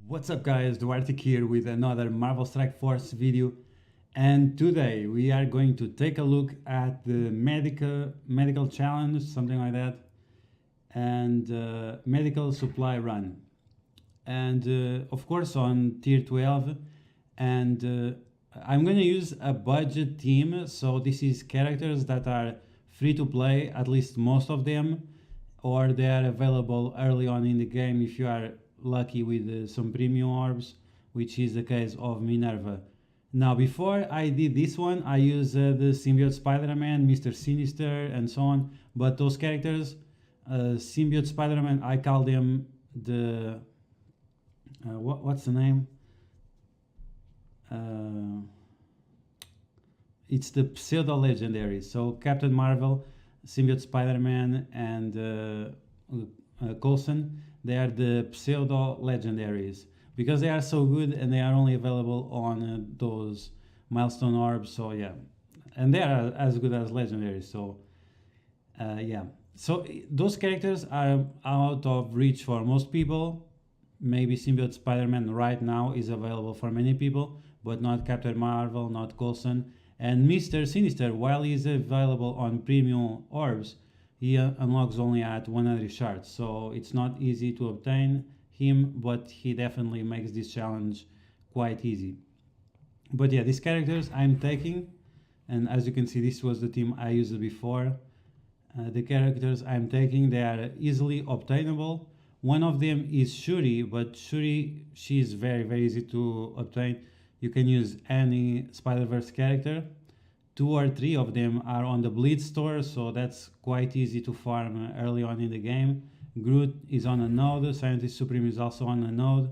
What's up guys, Duarte here with another Marvel Strike Force video, and today we are going to take a look at the medical challenge, something like that, and medical supply run, and of course on tier 12. And I'm going to use a budget team, so this is characters that are free to play, at least most of them, or they are available early on in the game if you are lucky with some premium orbs, which is the case of Minerva. Now, before I did this one, I used the Symbiote Spider-Man, Mr. Sinister, and so on. But those characters, Symbiote Spider-Man, I call them the what's the name? It's the pseudo legendary. So Captain Marvel, Symbiote Spider-Man, and Coulson, they are the pseudo legendaries because they are so good and they are only available on those milestone orbs. So yeah, and they are as good as legendaries. So yeah, so those characters are out of reach for most people. Maybe Symbiote Spider-Man right now is available for many people, but not Captain Marvel, not Coulson. And Mr. Sinister, while he's available on premium orbs, he unlocks only at 100 shards, so it's not easy to obtain him, but he definitely makes this challenge quite easy. But yeah, these characters I'm taking, and as you can see, this was the team I used before. The characters I'm taking, they are easily obtainable. One of them is Shuri, but Shuri, she's very easy to obtain. You can use any Spider-Verse character. 2 or 3 of them are on the Bleed store, so that's quite easy to farm early on in the game. Groot is on a node, Scientist Supreme is also on a node.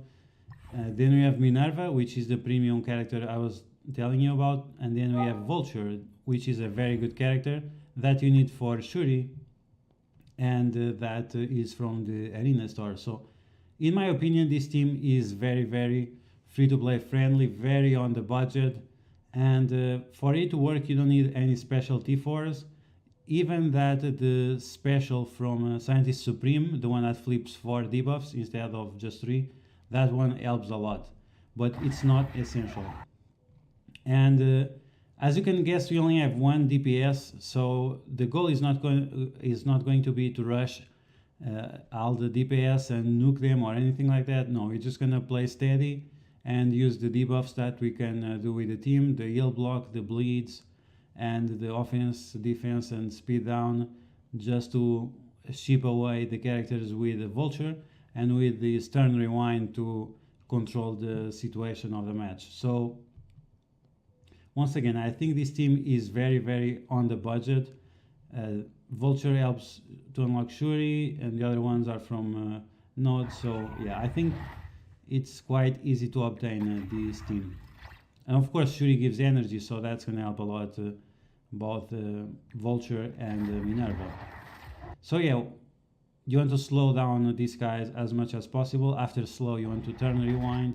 Then we have Minerva, which is the premium character I was telling you about. And then we have Vulture, which is a very good character that you need for Shuri, and that is from the Arena store. So in my opinion, this team is very free-to-play friendly, very on the budget. And for it to work, you don't need any special T4s. Even that the special from Scientist Supreme, the one that flips 4 debuffs instead of just 3, that one helps a lot. But it's not essential. And as you can guess, we only have 1 DPS, so the goal is not going to be to rush all the DPS and nuke them or anything like that. No, we're just gonna play steady and use the debuffs that we can do with the team, the heal block, the bleeds, and the offense, defense, and speed down, just to ship away the characters with the Vulture and with the Stern Rewind to control the situation of the match. So once again, I think this team is very on the budget. Vulture helps to unlock Shuri, and the other ones are from nodes. So yeah, I think it's quite easy to obtain this team. And of course, Shuri gives energy, so that's going to help a lot, both Vulture and Minerva. So yeah, you want to slow down these guys as much as possible. After slow, you want to turn rewind.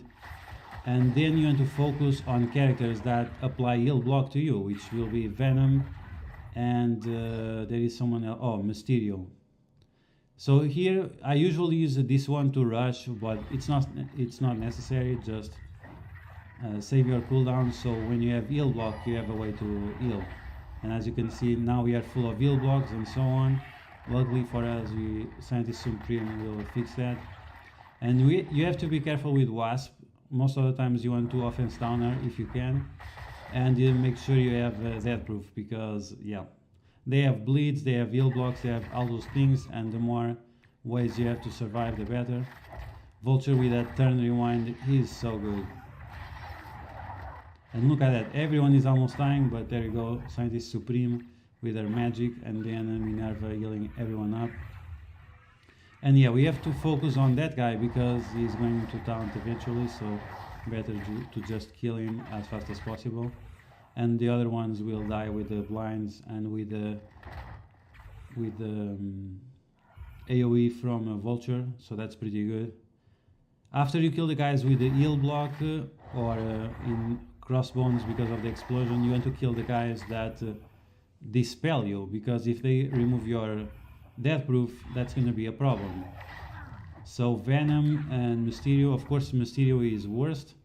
And then you want to focus on characters that apply heal block to you, which will be Venom, and there is someone else, oh, Mysterio. So here I usually use this one to rush, but it's not necessary. Just save your cooldown, so when you have heal block, you have a way to heal. And as you can see, now we are full of heal blocks and so on. Luckily for us, Scientist Supreme will fix that. And you have to be careful with Wasp. Most of the times you want to offense downer if you can, and you make sure you have death proof, because yeah, they have bleeds, they have heal blocks, they have all those things, and the more ways you have to survive, the better. Vulture with that turn rewind, he's so good. And look at that, everyone is almost dying, but there you go, Scientist Supreme with her magic, and then Minerva healing everyone up. And yeah, we have to focus on that guy because he's going to taunt eventually, so better to just kill him as fast as possible. And the other ones will die with the blinds and with the AoE from Vulture, so that's pretty good. After you kill the guys with the heal block or in crossbones because of the explosion, you want to kill the guys that dispel you, because if they remove your death proof, that's going to be a problem. So Venom and Mysterio, of course, Mysterio is worst,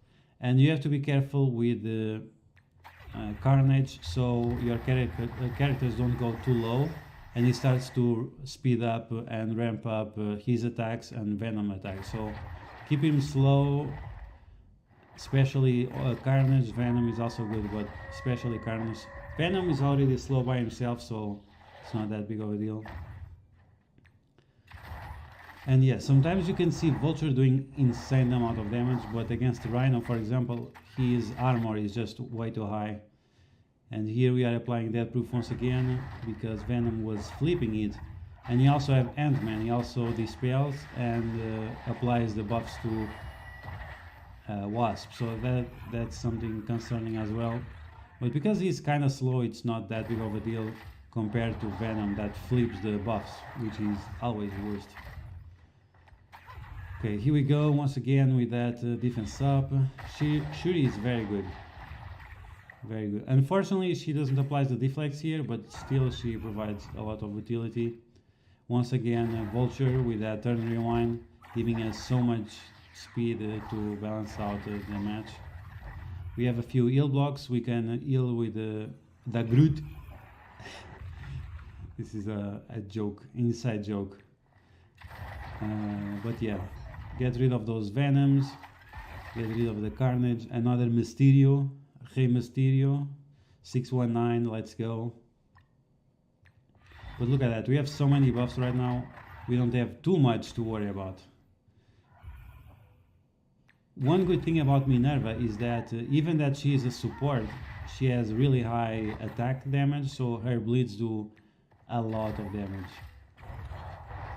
and you have to be careful with the Carnage, so your characters don't go too low, and he starts to speed up and ramp up his attacks and Venom attacks. So keep him slow, especially Carnage. Venom is also good, but especially Carnage. Venom is already slow by himself, so it's not that big of a deal. And yeah, sometimes you can see Vulture doing insane amount of damage, but against Rhino, for example, his armor is just way too high. And here we are applying Death Proof once again, because Venom was flipping it. And you also have Ant-Man, he also dispels and applies the buffs to Wasp, so that's something concerning as well. But because he's kind of slow, it's not that big of a deal compared to Venom that flips the buffs, which is always worst. Okay, here we go once again with that defense up. Shuri is very good. Very good. Unfortunately, she doesn't apply the deflex here, but still she provides a lot of utility. Once again, Vulture with that turn rewind, giving us so much speed to balance out the match. We have a few heal blocks. We can heal with the Groot. This is a joke, inside joke. But yeah, get rid of those Venoms, get rid of the Carnage. Another Mysterio, Rey Mysterio, 619, let's go. But look at that, we have so many buffs right now, we don't have too much to worry about. One good thing about Minerva is that even that she is a support, she has really high attack damage, so her bleeds do a lot of damage.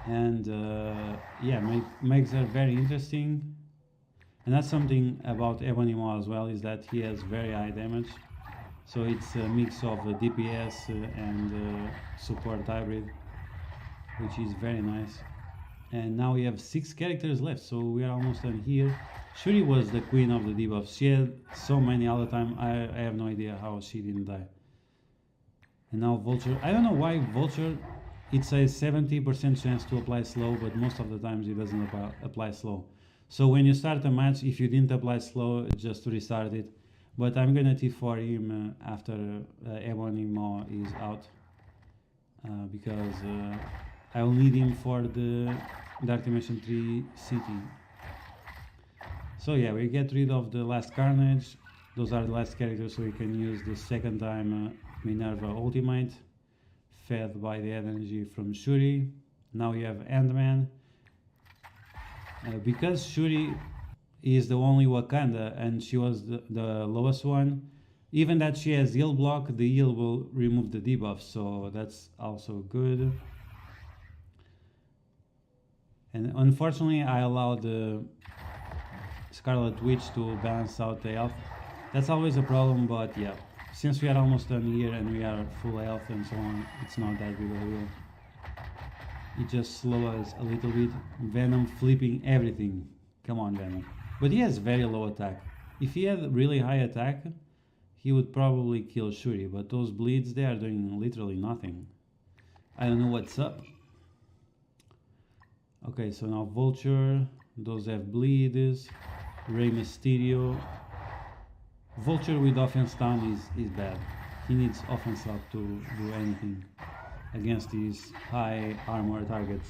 And yeah, makes her very interesting. And that's something about Ebony Maw as well, is that he has very high damage. So it's a mix of DPS and support hybrid, which is very nice. And now we have 6 characters left, so we are almost done here. Shuri was the queen of the debuffs. She had so many all the time, I have no idea how she didn't die. And now Vulture, I don't know why Vulture, it's a 70% chance to apply slow, but most of the times it doesn't apply slow. So when you start a match, if you didn't apply slow, just restart it. But I'm gonna T4 him after Ebony Maw is out, because I will need him for the Dark Dimension 3 city. So yeah, we get rid of the last Carnage. Those are the last characters, so we can use the second time Minerva ultimate, fed by the energy from Shuri. Now we have Ant-Man. Because Shuri is the only Wakanda and she was the lowest one, even that she has heal block, the heal will remove the debuff, so that's also good. And unfortunately I allowed the Scarlet Witch to balance out the health. That's always a problem, but yeah, since we are almost done here and we are full health and so on, it's not that big of a deal. It just slows us a little bit. Venom flipping everything. Come on, Venom. But he has very low attack. If he had really high attack, he would probably kill Shuri, but those bleeds, they are doing literally nothing. I don't know what's up. Okay, so now Vulture, those have bleeds. Rey Mysterio. Vulture with offense down is bad. He needs offense up to do anything against these high armor targets.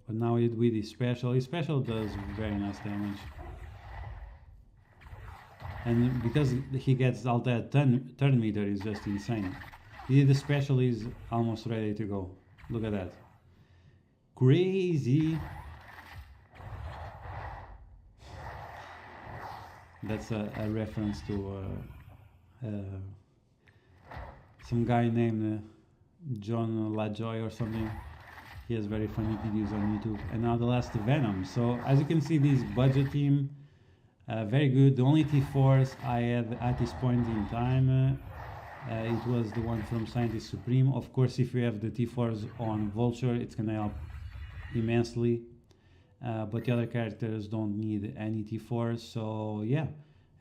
But now with his special does very nice damage. And because he gets all that turn meter is just insane. The special is almost ready to go. Look at that. Crazy. That's a reference to some guy named John LaJoy or something. He has very funny videos on YouTube. And now the last Venom. So as you can see, this budget team, very good. The only T4s I had at this point in time, it was the one from Scientist Supreme. Of course, if you have the T4s on Vulture, it's gonna help immensely. But the other characters don't need any T4s, so yeah.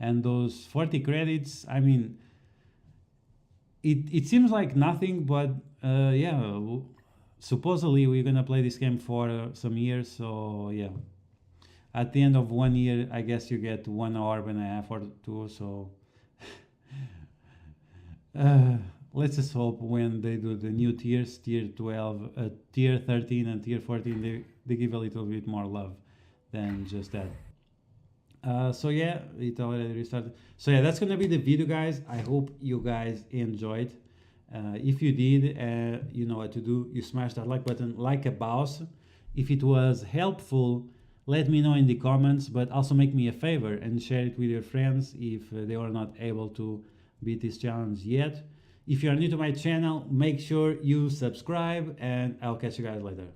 And those 40 credits, I mean, it seems like nothing, but yeah, supposedly we're gonna play this game for some years, so yeah. At the end of 1 year, I guess you get 1 hour and a half or two. So uh, let's just hope when they do the new tiers, tier 12, tier 13, and tier 14, they give a little bit more love than just that. So yeah, it already restarted. So yeah, that's gonna be the video, guys. I hope you guys enjoyed. If you did, you know what to do. You smash that like button like a boss. If it was helpful, let me know in the comments, but also make me a favor and share it with your friends if they were not able to beat this challenge yet. If you are new to my channel, make sure you subscribe, and I'll catch you guys later.